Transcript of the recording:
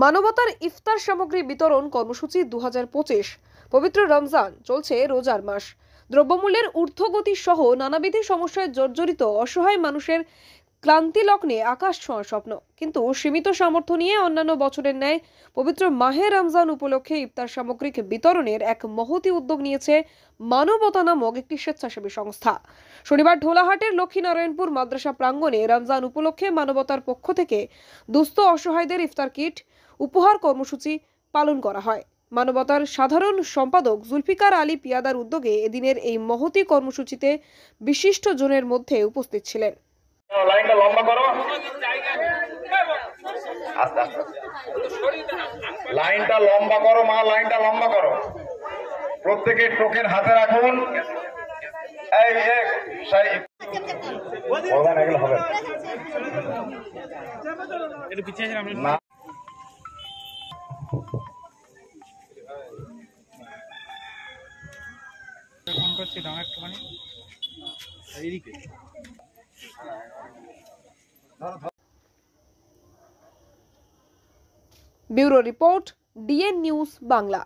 মানবতার ইফতার সামগ্রী বিতরণ কর্মসূচি 2025। পবিত্র রমজান চলছে, রোজার মাস। দ্রব্যমূল্যের ঊর্ধ্বগতি সহ নানাবিধ সমস্যায় জর্জরিত অসহায় মানুষের ক্লান্তি লগ্নে আকাশ ছোঁয়া স্বপ্ন। কিন্তু সীমিত সামর্থ্য নিয়ে অন্যান্য বছরের ন্যায় পবিত্র মাহে রমজান উপলক্ষে ইফতার সামগ্রিক বিতরণের এক মহতী উদ্যোগ নিয়েছে মানবতা নামক একটি স্বেচ্ছাসেবী সংস্থা। শনিবার ঢোলাহাটের লক্ষ্মীনারায়ণপুর মাদ্রাসা প্রাঙ্গণে রমজান উপলক্ষে মানবতার পক্ষ থেকে দুস্থ অসহায়দের ইফতার কিট উপহার কর্মসূচি পালন করা হয়। মানবতার সাধারণ সম্পাদক জুলফিকার আলী পিয়াদার উদ্যোগে এদিনের এই মহতী কর্মসূচিতে বিশিষ্ট জনের মধ্যে উপস্থিত ছিলেন। লাইনটা লম্বা করো, লাইনটা লম্বা করো মা, লাইনটা লম্বা করো। প্রত্যেকে টোকেন হাতে রাখুন। এই হবে না। ফোন করছি দাম একটুখানি এইদিকে। Bureau report, DN news Bangla.